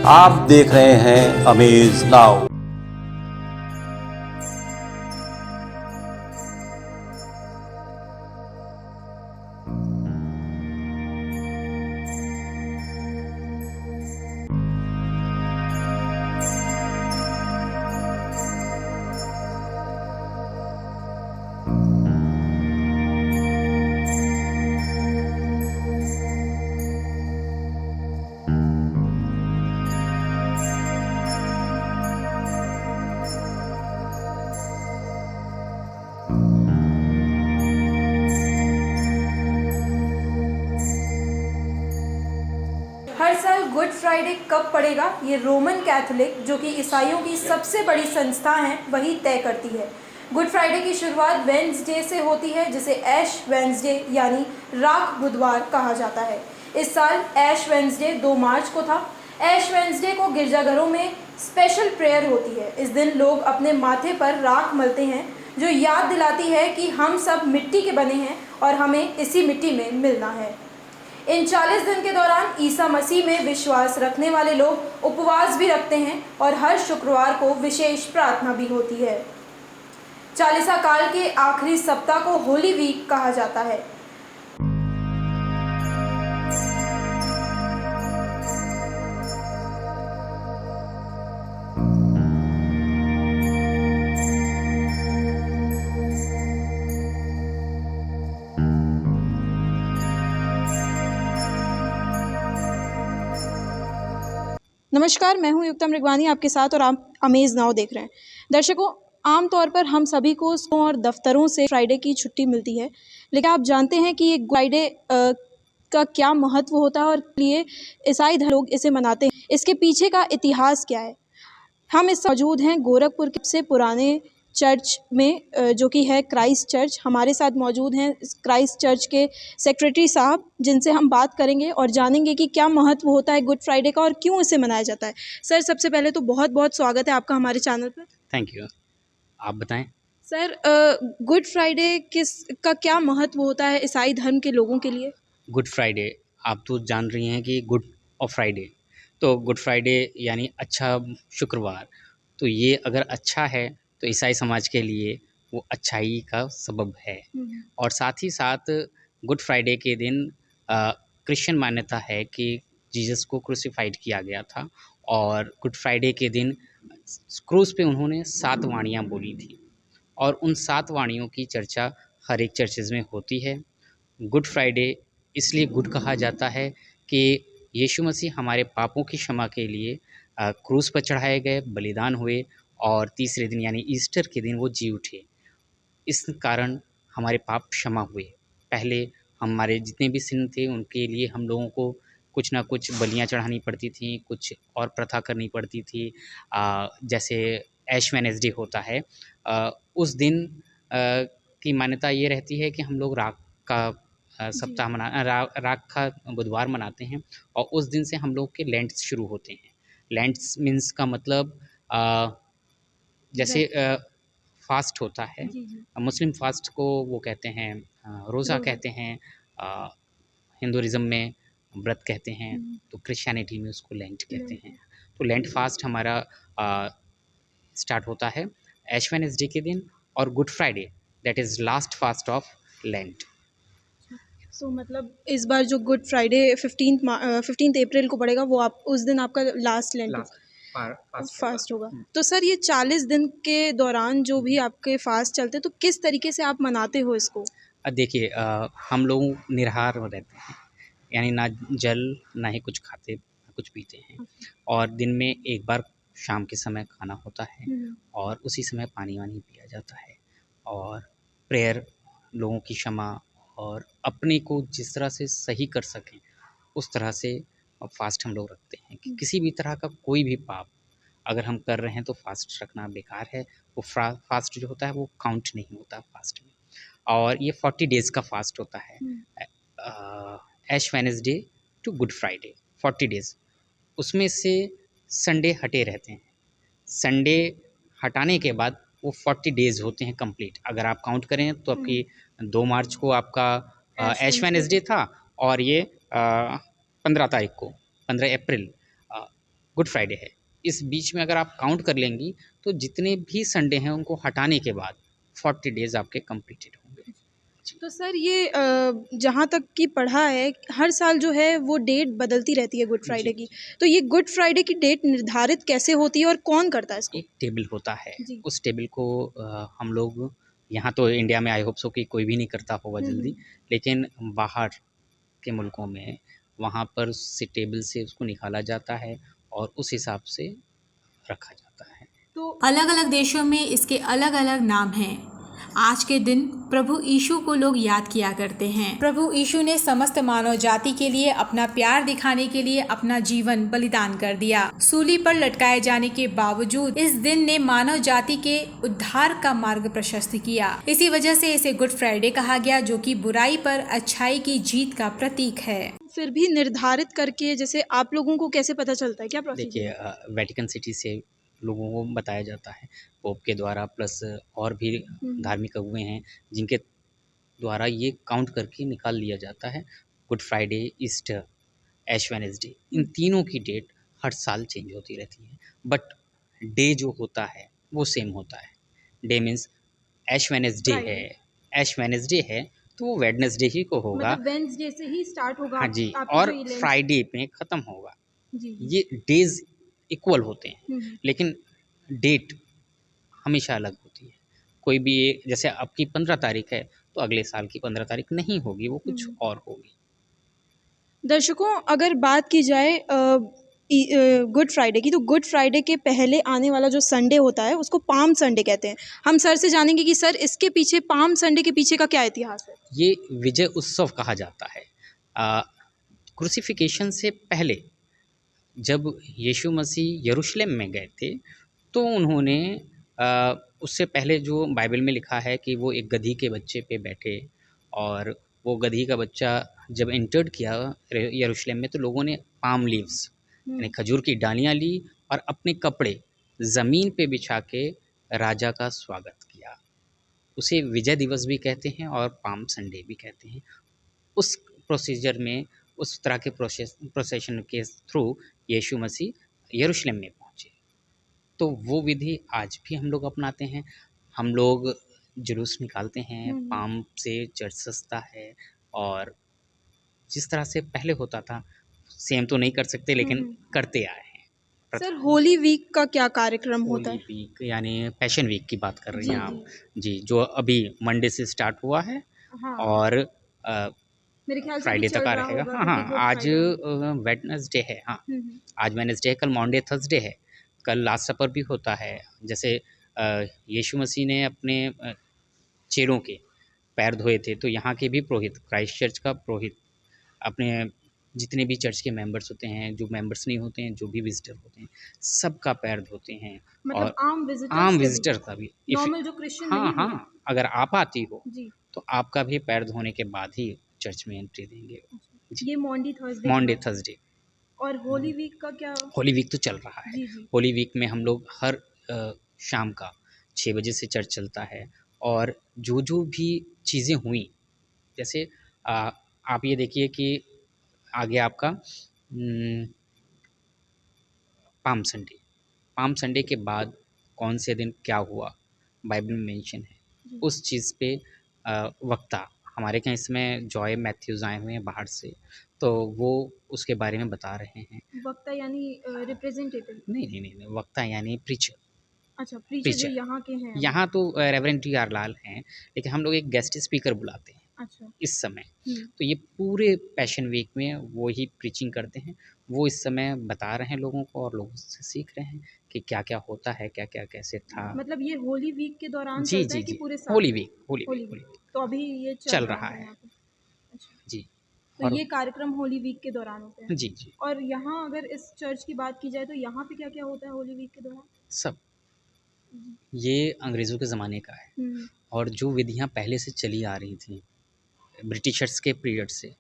आप देख रहे हैं अमेज नाउ। हर साल गुड फ्राइडे कब पड़ेगा, ये रोमन कैथोलिक, जो कि ईसाइयों की सबसे बड़ी संस्था है, वही तय करती है। गुड फ्राइडे की शुरुआत वेंसडे से होती है, जिसे ऐश वेंसडे यानी राख बुधवार कहा जाता है। इस साल ऐश वेंसडे 2 मार्च को था। ऐश वेंसडे को गिरजाघरों में स्पेशल प्रेयर होती है। इस दिन लोग अपने माथे पर राख मलते हैं, जो याद दिलाती है कि हम सब मिट्टी के बने हैं और हमें इसी मिट्टी में मिलना है। इन 40 दिन के दौरान ईसा मसीह में विश्वास रखने वाले लोग उपवास भी रखते हैं और हर शुक्रवार को विशेष प्रार्थना भी होती है। चालीसा काल के आखिरी सप्ताह को होली वीक कहा जाता है। नमस्कार, मैं हूं युक्ता मृगवानी आपके साथ और आप अमेज नाउ देख रहे हैं। दर्शकों, आमतौर पर हम सभी को स्कूलों और दफ्तरों से फ्राइडे की छुट्टी मिलती है, लेकिन आप जानते हैं कि ये फ्राइडे का क्या महत्व होता है और लिए ईसाई धर्म लोग इसे मनाते हैं। इसके पीछे का इतिहास क्या है? हम इस मौजूद हैं गोरखपुर के सबसे पुराने चर्च में, जो कि है क्राइस्ट चर्च। हमारे साथ मौजूद हैं इस क्राइस्ट चर्च के सेक्रेटरी साहब, जिनसे हम बात करेंगे और जानेंगे कि क्या महत्व होता है गुड फ्राइडे का और क्यों इसे मनाया जाता है। सर, सबसे पहले तो बहुत बहुत स्वागत है आपका हमारे चैनल पर। Thank you. आप बताएं। सर, गुड फ्राइडे का क्या महत्व होता है ईसाई धर्म के लोगों के लिए? गुड फ्राइडे, आप तो जान रही हैं कि गुड और फ्राइडे, तो गुड फ्राइडे यानी अच्छा शुक्रवार। तो ये अगर अच्छा है तो ईसाई समाज के लिए वो अच्छाई का सबब है। और साथ ही साथ गुड फ्राइडे के दिन क्रिश्चियन मान्यता है कि जीसस को क्रूसिफाइड किया गया था और गुड फ्राइडे के दिन क्रूस पे उन्होंने 7 वाणियाँ बोली थी और उन 7 वाणियों की चर्चा हर एक चर्चेज़ में होती है। गुड फ्राइडे इसलिए गुड कहा जाता है कि यीशु मसीह हमारे पापों की क्षमा के लिए क्रूस पर चढ़ाए गए, बलिदान हुए और तीसरे दिन यानी ईस्टर के दिन वो जी उठे। इस कारण हमारे पाप क्षमा हुए। पहले हमारे जितने भी सिन थे उनके लिए हम लोगों को कुछ ना कुछ बलियाँ चढ़ानी पड़ती थी, कुछ और प्रथा करनी पड़ती थी। जैसे ऐश वेडनेसडे होता है, उस दिन की मान्यता ये रहती है कि हम लोग राख का सप्ताह राख का बुधवार मनाते हैं और उस दिन से हम लोग के लेंट्स शुरू होते हैं। लेंट्स मीन्स का मतलब जैसे फास्ट होता है। मुस्लिम फास्ट को वो कहते हैं रोज़ा कहते हैं, हिंदुइज़्म में व्रत कहते हैं, तो क्रिश्चियनिटी में उसको लेंट कहते हैं। तो लेंट फास्ट हमारा स्टार्ट होता है ऐश वेडनेसडे के दिन और good Friday that is last fast of lent. तो मतलब इस बार जो गुड फ्राइडे 15 अप्रैल को पड़ेगा, वो आप उस दिन आपका लास्ट लेंट फास्ट होगा। तो सर, ये 40 दिन के दौरान जो भी आपके फास्ट चलते हैं, तो किस तरीके से आप मनाते हो इसको? देखिए, हम लोग निराहार रहते हैं, यानी ना जल ना ही कुछ खाते ना कुछ पीते हैं और दिन में एक बार शाम के समय खाना होता है और उसी समय पानी वानी पिया जाता है और प्रेयर, लोगों की क्षमा और अपने को जिस तरह से सही कर सकें उस तरह से फास्ट हम लोग रखते हैं कि किसी भी तरह का कोई भी पाप अगर हम कर रहे हैं तो फास्ट रखना बेकार है। वो फास्ट जो होता है वो काउंट नहीं होता फास्ट में। और ये 40 डेज़ का फास्ट होता है, Ash Wednesday to Good Friday 40 days. उसमें से संडे हटे रहते हैं। संडे हटाने के बाद वो 40 डेज़ होते हैं कंप्लीट। अगर आप काउंट करें तो आपकी 2 मार्च को आपका ऐश वेडनेसडे था और ये 15 तारीख को 15 अप्रैल गुड फ्राइडे है। इस बीच में अगर आप काउंट कर लेंगी तो जितने भी संडे हैं उनको हटाने के बाद 40 डेज़ आपके कंप्लीटेड होंगे। तो सर ये जहाँ तक कि पढ़ा है, हर साल जो है वो डेट बदलती रहती है गुड फ्राइडे की। तो ये गुड फ्राइडे की डेट निर्धारित कैसे होती है और कौन करता है इसको? एक टेबल होता है, जी। उस टेबल को हम लोग यहाँ तो इंडिया में आई होप सो कि कोई भी नहीं करता होगा जल्दी, लेकिन बाहर के मुल्कों में वहाँ पर से टेबल से उसको निकाला जाता है और उस हिसाब से रखा जाता है। तो अलग अलग देशों में इसके अलग अलग नाम हैं। आज के दिन प्रभु यीशु को लोग याद किया करते हैं। प्रभु यीशु ने समस्त मानव जाति के लिए अपना प्यार दिखाने के लिए अपना जीवन बलिदान कर दिया। सूली पर लटकाए जाने के बावजूद इस दिन ने मानव जाति के उद्धार का मार्ग प्रशस्त किया। इसी वजह से इसे गुड फ्राइडे कहा गया, जो कि बुराई पर अच्छाई की जीत का प्रतीक है। फिर भी निर्धारित करके जैसे आप लोगों को कैसे पता चलता है, क्या प्रोसीजर? देखिए वेटिकन सिटी से लोगों को बताया जाता है पोप के द्वारा, प्लस और भी धार्मिक अगुए हैं जिनके द्वारा ये काउंट करके निकाल लिया जाता है। गुड फ्राइडे, ईस्टर, ऐश वेडनेसडे, इन तीनों की डेट हर साल चेंज होती रहती है, बट डे जो होता है वो सेम होता है। डे मीन्स ऐश वेडनेसडे है, ऐश वेडनेसडे है तो वो वेडनेसडे ही को होगा, मतलब वेडनेसडे से ही स्टार्ट होगा। हाँ जी, आपकी और जो ये लेंथ- फ्राइडे पे ख़त्म होगा। जी। ये डेज इक्वल होते हैं, लेकिन डेट हमेशा अलग होती है। कोई भी जैसे आपकी 15 तारीख है तो अगले साल की 15 तारीख नहीं होगी, वो कुछ और होगी। दर्शकों, अगर बात की जाए गुड फ्राइडे की, तो गुड फ्राइडे के पहले आने वाला जो संडे होता है उसको पाम संडे कहते हैं। हम सर से जानेंगे कि सर इसके पीछे, पाम संडे के पीछे का क्या इतिहास है? ये विजय उत्सव कहा जाता है। क्रूसिफिकेशन से पहले जब यीशु मसीह यरूशलेम में गए थे तो उन्होंने उससे पहले जो बाइबल में लिखा है कि वो एक गधी के बच्चे पे बैठे, और वो गधी का बच्चा जब एंटर्ड किया यरूशलेम में तो लोगों ने पाम लीव्स यानी खजूर की डालियाँ ली और अपने कपड़े ज़मीन पे बिछा के राजा का स्वागत किया। उसे विजय दिवस भी कहते हैं और पाम संडे भी कहते हैं। उस प्रोसीजर में, उस तरह के प्रोसेशन के थ्रू यीशु मसीह यरूशलेम में पहुँचे। तो वो विधि आज भी हम लोग अपनाते हैं। हम लोग जुलूस निकालते हैं, पाम से चर्च सजता है, और जिस तरह से पहले होता था सेम तो नहीं कर सकते लेकिन करते आए हैं। सर होली वीक का क्या कार्यक्रम होता होली है? वीक यानी पैशन वीक की बात कर रही हैं जी, आप? जी, जो अभी मंडे से स्टार्ट हुआ है हाँ। और मेरे ख्याल से फ्राइडे अभी तक चल आ रहा रहेगा। होगा हाँ क्योंकि हाँ, गुड आज फ्राइडे। वेडनेसडे है। हाँ, आज वेडनेसडे है, कल मॉन्डे थर्सडे है, कल लास्ट सपर भी होता है। जैसे यीशु मसीह ने अपने चेलों के पैर धोए थे, तो यहाँ के भी पुरोहित, क्राइस्ट चर्च का पुरोहित अपने जितने भी चर्च के मेंबर्स होते हैं, जो मेंबर्स नहीं होते हैं, जो भी विजिटर होते हैं, सबका पैर धोते हैं। मतलब और आम आम विजिटर्स विजिटर का भी नॉर्मल जो क्रिश्चियन हाँ नहीं हाँ, होते। अगर आप आती हो जी। तो आपका भी पैर धोने के बाद ही चर्च में एंट्री देंगे। जी, ये मॉन्डी थर्सडे मॉन्डे थर्सडे। और होली वीक का क्या? होली वीक तो चल रहा है। जी जी। होली वीक में हम लोग हर शाम का 6 बजे से चर्च चलता है, और जो जो भी चीज़ें हुई, जैसे आप ये देखिए कि आगे आपका पाम संडे, पाम संडे के बाद कौन से दिन क्या हुआ बाइबल में मेंशन है, उस चीज़ पे वक्ता हमारे यहाँ इसमें जॉय मैथ्यूज आए हुए हैं बाहर से, तो वो उसके बारे में बता रहे हैं। वक्ता यानी रिप्रेजेंटेटिव? नहीं नहीं नहीं नहीं, वक्ता यानी प्रीचर। अच्छा, प्रीचर जो प्रीचर यहाँ के हैं। यहाँ तो रेवरेंड टी आर लाल हैं, लेकिन हम लोग एक गेस्ट स्पीकर बुलाते हैं अच्छा। इस समय। तो ये पूरे पैशन वीक में वो ही प्रीचिंग करते हैं, वो इस समय बता रहे हैं लोगों को और लोग उससे सीख रहे हैं कि क्या क्या होता है, क्या क्या कैसे था। मतलब ये होली वीक के दौरान जी चलता जी है कि जी, पूरे साल? Holy week, holy holy week, holy week. Week तो अभी ये चल रहा है। यहाँ पे। अच्छा। जी। तो और ये कार्यक्रम होली वीक के दौरान होते हैं? जी जी, और यहाँ अगर इस चर्च की बात की जाए तो यहाँ पे क्या क्या होता है होली वीक के दौरान? सब ये अंग्रेज़ों के ज़माने का है, और जो विधियाँ पहले से चली आ रही थी ब्रिटिशर्स के पीरियड से,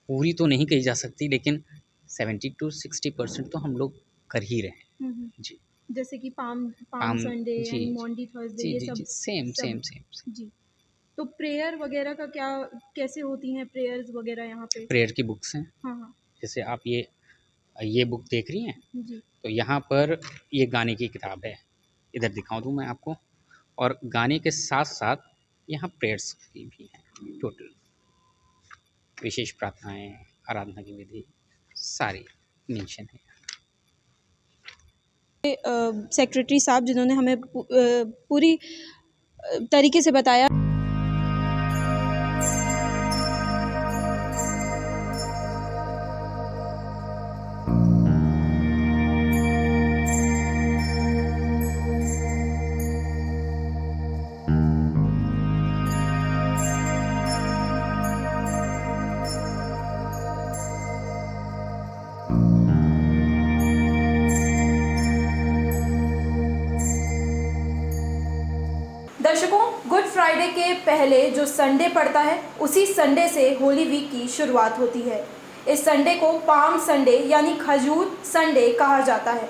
पूरी तो नहीं कही जा सकती लेकिन 70 to 60% तो हम लोग कर ही रहे हैं। जी, जैसे कि पाम पाम संडे जी एंड मॉन्डी थर्सडे, जी ये जी सब जी, सेम सब- सेम सेम। जी। तो प्रेयर वगैरह का क्या, कैसे होती हैं प्रेयर्स वगैरह यहाँ पे? प्रेयर की बुक्स हैं, हाँ हाँ। जैसे आप ये ये बुक देख रही हैं, जी। तो यहाँ पर ये गाने की किताब है। इधर दिखाऊँ दूँ मैं आपको, और गाने के साथ-साथ यहाँ प्रेयर्स की भी हैं टोटल। विशेष प्रार्थनाएँ, आराधना की विधि, सारी मेंशन है। सेक्रेटरी साहब जिन्होंने हमें पूरी तरीके से बताया। दर्शकों, गुड फ्राइडे के पहले जो संडे पड़ता है उसी संडे से होली वीक की शुरुआत होती है। इस संडे को पाम संडे यानी खजूर संडे कहा जाता है।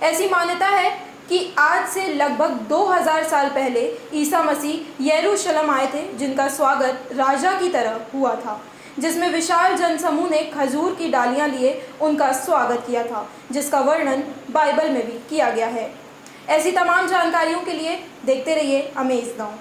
ऐसी मान्यता है कि आज से लगभग 2000 साल पहले ईसा मसीह यरूशलेम आए थे, जिनका स्वागत राजा की तरह हुआ था, जिसमें विशाल जनसमूह ने खजूर की डालियां लिए उनका स्वागत किया था, जिसका वर्णन बाइबल में भी किया गया है। ऐसी तमाम जानकारियों के लिए देखते रहिए अमेज नाउ।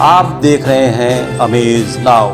आप देख रहे हैं अमेज नाउ।